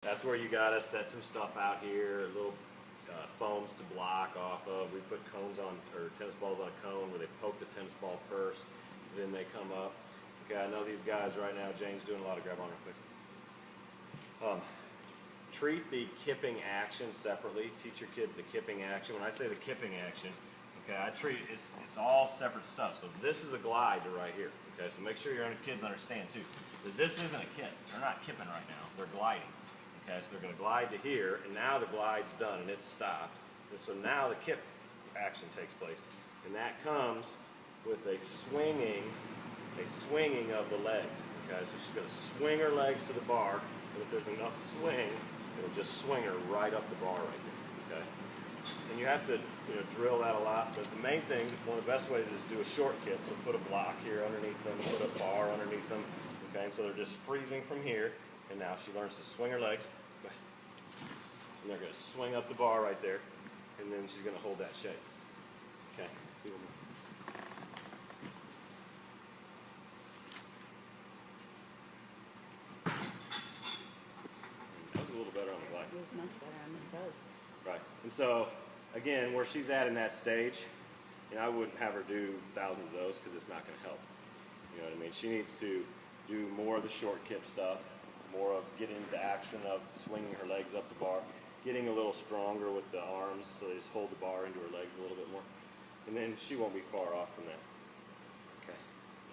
That's where you gotta set some stuff out here, little foams to block off of. We put cones on, or tennis balls on a cone where they poke the tennis ball first, then they come up. Okay, I know these guys right now, Jane's doing a lot of grab on real quick. Treat the kipping action separately. Teach your kids the kipping action. When I say the kipping action, okay, I treat it's all separate stuff. So this is a glide to right here. Okay, so make sure your kids understand too that this isn't a kip. They're not kipping right now. They're gliding. Okay, so they're going to glide to here, and now the glide's done and it's stopped. And so now the kip action takes place, and that comes with a swinging of the legs. Okay, so she's going to swing her legs to the bar, and if there's enough swing, it'll just swing her right up the bar right there. Okay, and you have to drill that a lot. But the main thing, one of the best ways is to do a short kip. So put a block here underneath them, put a bar underneath them. Okay, and so they're just freezing from here. And now she learns to swing her legs, and they're going to swing up the bar right there, and then she's going to hold that shape. Okay. That was a little better on the glide. It was much better on them both. Right. And so, again, where she's at in that stage, I wouldn't have her do thousands of those because it's not going to help. You know what I mean? She needs to do more of the short kip stuff, more of getting into action of swinging her legs up the bar, getting a little stronger with the arms, so they just hold the bar into her legs a little bit more. And then she won't be far off from that. Okay.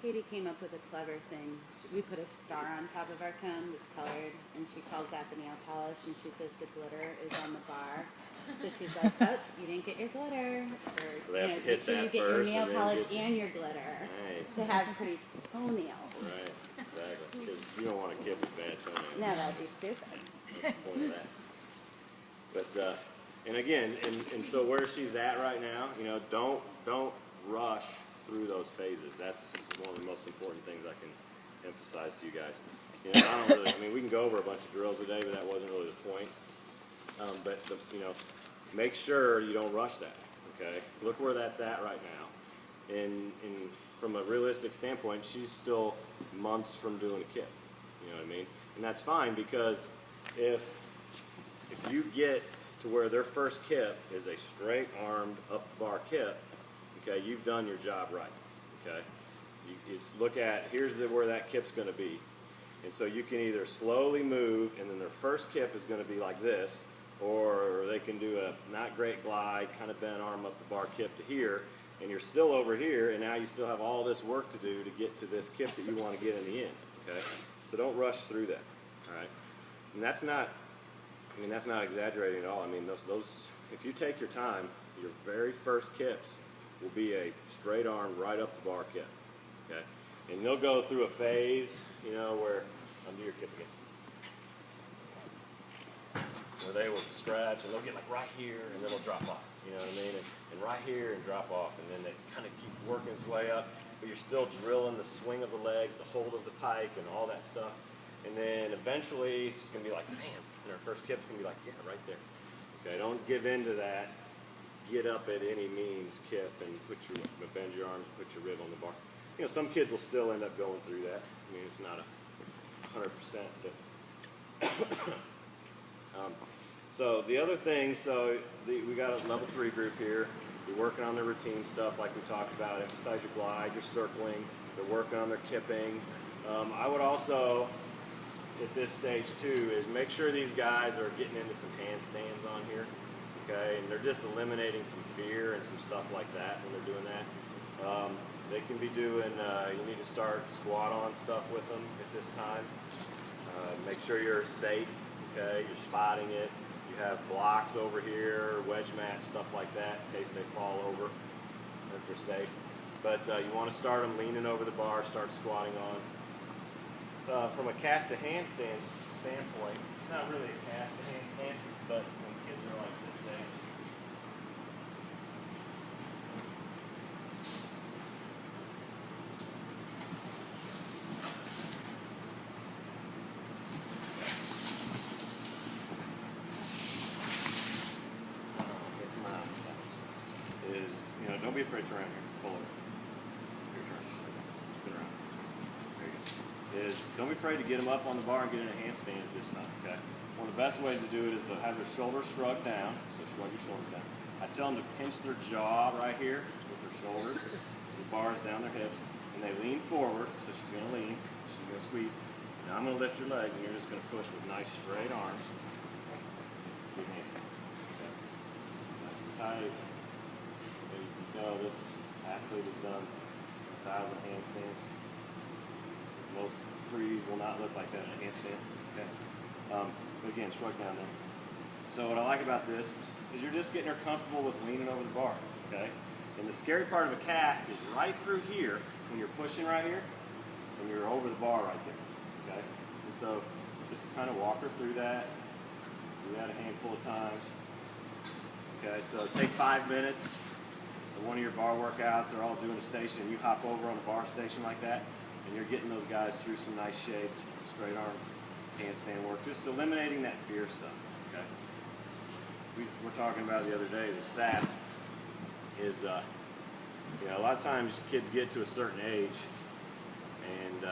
Katie came up with a clever thing. We put a star on top of our cone that's colored, and she calls that the nail polish, and she says the glitter is on the bar. So she's like, oh, you didn't get your glitter. Or, so they have to hit that you get first. your nail polish and your glitter. Nice. To have pretty toenails. Right, exactly. Because you don't want to kip with bad toenails. No, that'd be stupid. That's the point of that. But, and again, and so where she's at right now, don't rush through those phases. That's one of the most important things I can emphasize to you guys. I mean, we can go over a bunch of drills today, but that wasn't really the point. Make sure you don't rush that, okay? Look where that's at right now. And from a realistic standpoint, she's still months from doing a kip, you know what I mean? And that's fine, because if you get to where their first kip is a straight armed up the bar kip, okay, you've done your job right, okay? Look at, here's where that kip's gonna be. And so you can either slowly move, and then their first kip is gonna be like this, or they can do a not great glide, kind of bent arm up the bar kip to here, and you're still over here, and now you still have all this work to do to get to this kip that you want to get in the end, okay? So don't rush through that, all right? And that's not exaggerating at all. I mean, those if you take your time, your very first kips will be a straight arm right up the bar kip, okay? And they'll go through a phase, where, undo your kip again, where they will stretch, and they'll get like right here, and then they'll drop off, you know what I mean? And right here, and drop off, and then they kind of keep working its way up, but you're still drilling the swing of the legs, the hold of the pike, and all that stuff. And then eventually, it's going to be like, man, and our first kip's going to be like, yeah, right there. Okay, don't give in to that. Get up at any means kip, and bend your arms, put your rib on the bar. Some kids will still end up going through that. I mean, it's not 100%, but so the other thing, we got a level 3 group here. You're working on their routine stuff like we talked about. Emphasize your glide, your circling. They're working on their kipping. I would also, at this stage too, is make sure these guys are getting into some handstands on here. Okay, and they're just eliminating some fear and some stuff like that when they're doing that. They can be doing, you need to start squat on stuff with them at this time. Make sure you're safe, okay, you're spotting it. You have blocks over here, wedge mats, stuff like that, in case they fall over, if they're safe. But you want to start them leaning over the bar, start squatting on. From a cast to handstand standpoint, it's not really a cast to handstand, but when kids are like this age, don't be afraid to turn around here. Pull over. Your turn. Spin around. There you go. Don't be afraid to get them up on the bar and get in a handstand at this time, okay? one of the best ways to do it is to have their shoulders shrugged down. So shrug your shoulders down. I tell them to pinch their jaw right here with their shoulders, the bars down their hips, and they lean forward. So she's going to lean, she's going to squeeze. Now I'm going to lift your legs, and you're just going to push with nice straight arms. Good hands. Okay. Nice and tight. Okay, you can tell this athlete has done 1,000 handstands. Most 3Ds will not look like that in a handstand. Okay. But again, shrug down there. So what I like about this is you're just getting her comfortable with leaning over the bar. Okay. And the scary part of a cast is right through here when you're pushing right here, and you're over the bar right there. Okay. And so just kind of walk her through that. Do that a handful of times. Okay. So take 5 minutes. One of your bar workouts, they're all doing a station, and you hop over on a bar station like that, and you're getting those guys through some nice shaped straight arm handstand work, just eliminating that fear stuff. Okay. We were talking about the other day as a staff is, you know, a lot of times kids get to a certain age, and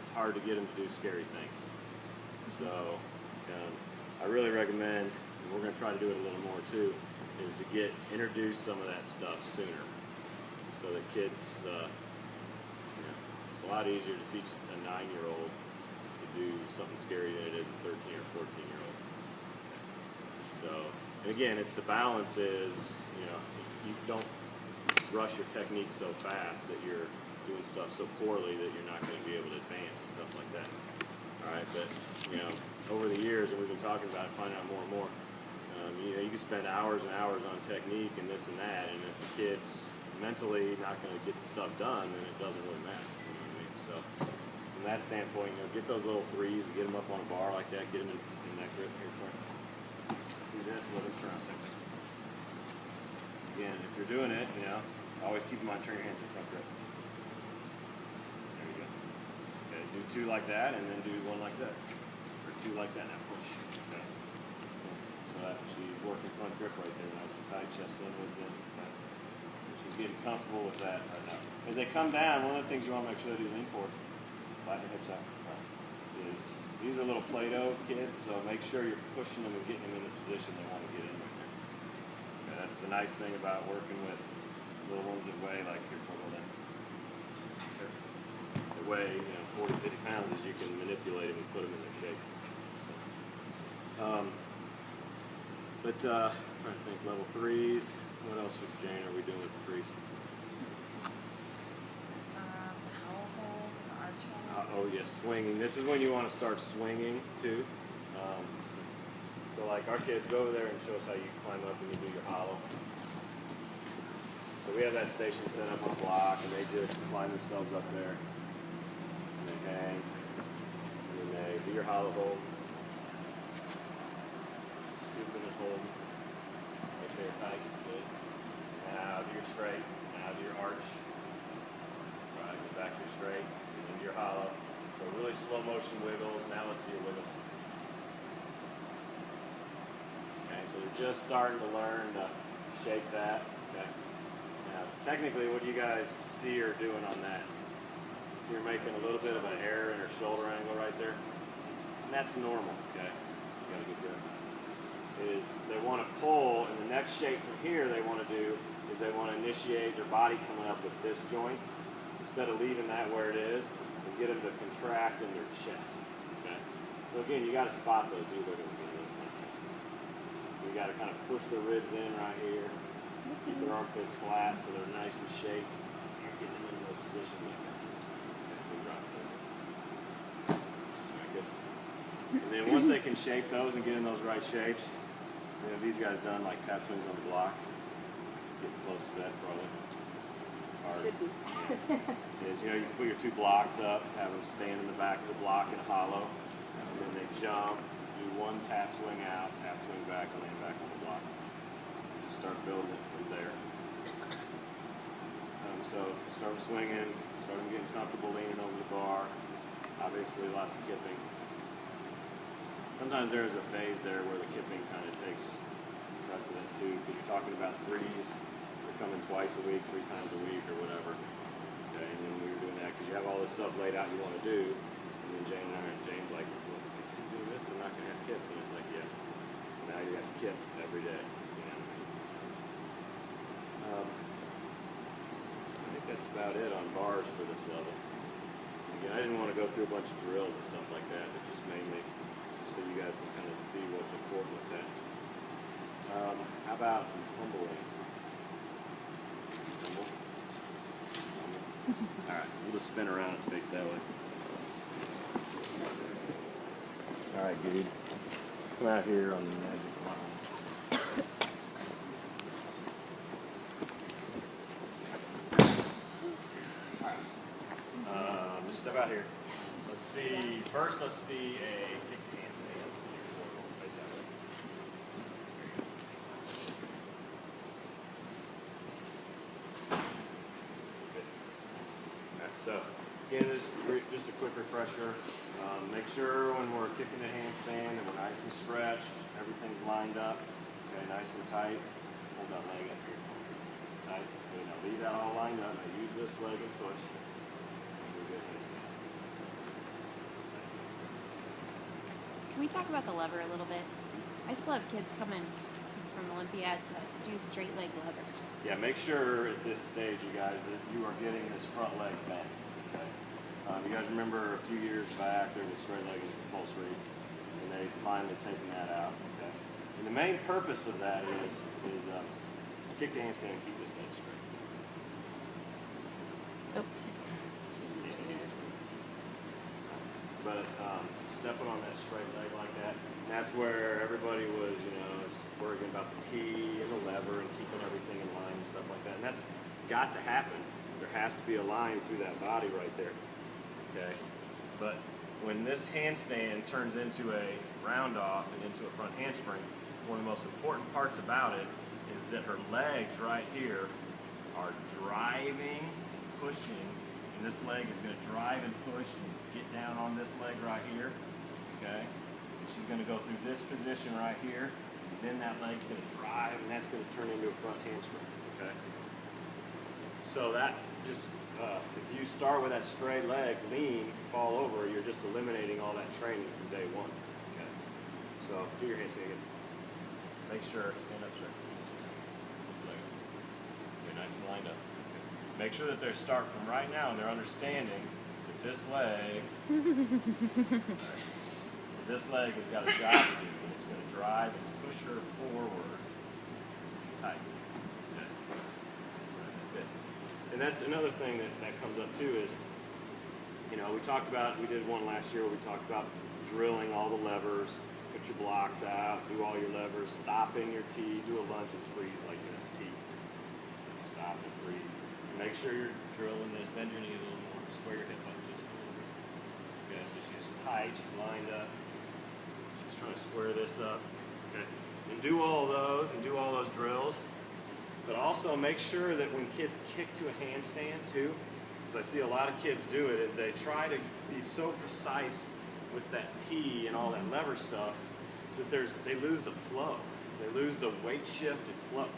it's hard to get them to do scary things. So I really recommend, and we're going to try to do it a little more too, is to introduce some of that stuff sooner, so that kids, you know, it's a lot easier to teach a 9-year-old to do something scary than it is a 13 or 14-year-old. Okay. So, and again, it's the balance is, you know, you don't rush your technique so fast that you're doing stuff so poorly that you're not going to be able to advance and stuff like that. All right, but you know, over the years, and we've been talking about it, finding out more and more. You know, you can spend hours and hours on technique and this and that, and if the kid's mentally not going to get the stuff done, then it doesn't really matter. You know what I mean? So, from that standpoint, you know, get those little 3s, get them up on a bar like that, get them in that grip here. Do this, let them turn 6. Again, if you're doing it, you know, always keep in mind, turn your hands in front grip. There you go. Okay, do 2 like that, and then do 1 like that, or 2 like that. Now push. Okay. She's working front grip right there, nice and tight, chest inwards in. Okay. She's getting comfortable with that right now. As they come down, one of the things you want to make sure that you lean forward, flatten your hips out, is these are little Play-Doh kids, so make sure you're pushing them and getting them in the position they want to get in right there. Okay, that's the nice thing about working with little ones that weigh like your foot down. They weigh, you know, 40, 50 pounds, as you can manipulate them and put them in their shapes. So, I'm trying to think, level 3s. What else, Jane, are we doing with the 3s? The hollow holds and the arch holds. Oh, yes, swinging. This is when you want to start swinging, too. So, like, our kids, go over there and show us how you climb up and you do your hollow. So we have that station set up on a block, and they just climb themselves up there. And they hang. And then they do your hollow hold. Scooping and holding. Make sure you're tight. Good. Now do your straight. Now do your arch. Right, go back to your straight. And then your hollow. So really slow motion wiggles. Now let's see your wiggles. Okay, so they're just starting to learn to shape that. Okay. Now, technically, what do you guys see her doing on that? So you're making a little bit of an error in her shoulder angle right there. And that's normal, okay? You gotta get good. Is they want to pull, and the next shape from here they want to do is they want to initiate their body coming up with this joint instead of leaving that where it is and get them to contract in their chest. Okay? So again, you got to spot those do wiggles again. So you got to kind of push the ribs in right here, keep their armpits flat so they're nice and shaped. You're getting them in those positions like that. Okay, good. And then once they can shape those and get in those right shapes, you know, these guys done like tap swings on the block. Getting close to that probably. It's hard. Should be. Is, you know, you can put your 2 blocks up, have them stand in the back of the block in a hollow, and then they jump, do 1 tap swing out, tap swing back, and land back on the block. And just start building it from there. So start them swinging, start them getting comfortable leaning over the bar. Obviously lots of kipping. Sometimes there's a phase there where the kipping kind of takes precedent too, because you're talking about 3s. They're coming twice a week, 3 times a week, or whatever. Okay, and then we were doing that because you have all this stuff laid out you want to do, and then Jane's like, well, keep doing this, and we're not gonna have kips. And it's like, yeah. So now you have to kip every day. You know? I think that's about it on bars for this level. Again, I didn't want to go through a bunch of drills and stuff like that, but just mainly so you guys can kind of see what's important with that. How about some tumbling? Tumble. All right, we'll just spin around and face that way. All right, dude. Come out here on the magic line. All right. Just step out here. Let's see. First, let's see a kick to handstand. Face that way. Good. All right, so again, just a quick refresher. Make sure when we're kicking the handstand that we're nice and stretched, everything's lined up, okay, nice and tight. Hold that leg up here. Tight. Okay, now leave that all lined up. Now use this leg and push. And do a good handstand. Can we talk about the lever a little bit? I still have kids coming from Olympiads that do straight leg levers. Yeah, make sure at this stage, you guys, that you are getting this front leg bent. Okay. You guys remember a few years back there was straight leg and compulsory, and they finally taken that out. Okay. And the main purpose of that is kick the handstand and keep this leg straight. Oh. But stepping on that straight leg like that, and that's where everybody was, worrying about the T and the lever and keeping everything in line and stuff like that. And that's got to happen. There has to be a line through that body right there. Okay, but when this handstand turns into a round off and into a front handspring, one of the most important parts about it is that her legs right here are driving and pushing, and this leg is going to drive and push and get down on this leg right here, okay? And she's going to go through this position right here, and then that leg's going to drive, and that's going to turn into a front handspring, okay? So that just, if you start with that straight leg, lean, fall over, you're just eliminating all that training from day one. Okay. So do your handstand again. Make sure, stand up straight. Okay, nice and lined up. Okay. Make sure that they start from right now and they're understanding that this leg, this leg has got a job to do, and it's going to drive and push her forward. Tight. And that's another thing that comes up too is, we did one last year where we talked about drilling all the levers, put your blocks out, do all your levers, stopping your T, do a lunge and freeze like your T. Stop and freeze. Make sure you're drilling this, bend your knee a little more, square your hip up just a little bit. Okay, so she's tight, she's lined up. She's trying to square this up. Okay. And do all those drills. But also make sure that when kids kick to a handstand too, because I see a lot of kids do it, is they try to be so precise with that T and all that lever stuff that they lose the flow. They lose the weight shift and flow.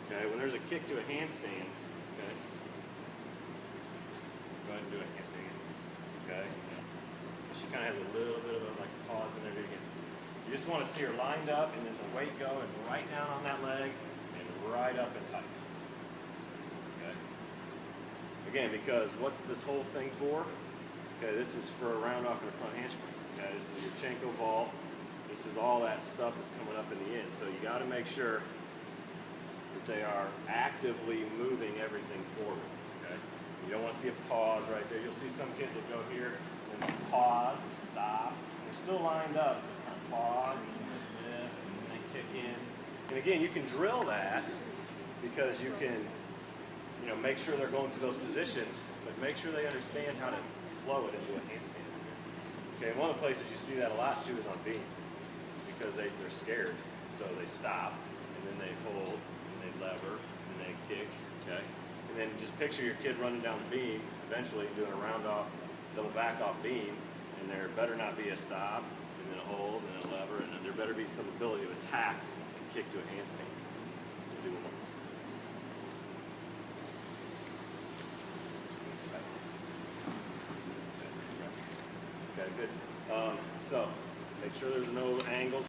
Okay, when there's a kick to a handstand, okay, go ahead and do a handstand. Okay, so she kind of has a little bit of a pause in there again. You just want to see her lined up and then the weight going right down on that leg. Right up and tight. Okay. Again, because what's this whole thing for? Okay, this is for a round off and a front handspring. Okay, this is your Chenko vault. This is all that stuff that's coming up in the end. So you got to make sure that they are actively moving everything forward. Okay. You don't want to see a pause right there. You'll see some kids will go here and they'll pause and stop. They're still lined up. They kind of pause and lift and then they kick in. And again, you can drill that because you can, make sure they're going through those positions, but make sure they understand how to flow it into a handstand. Okay, and one of the places you see that a lot too is on beam, because they're scared, so they stop and then they hold and they lever and they kick. Okay, and then just picture your kid running down the beam, eventually doing a round off, double back off beam, and there better not be a stop and then a hold and a lever, and there better be some ability to attack. Kick to a handstand. So do one more. Okay, good. So Make sure there's no angles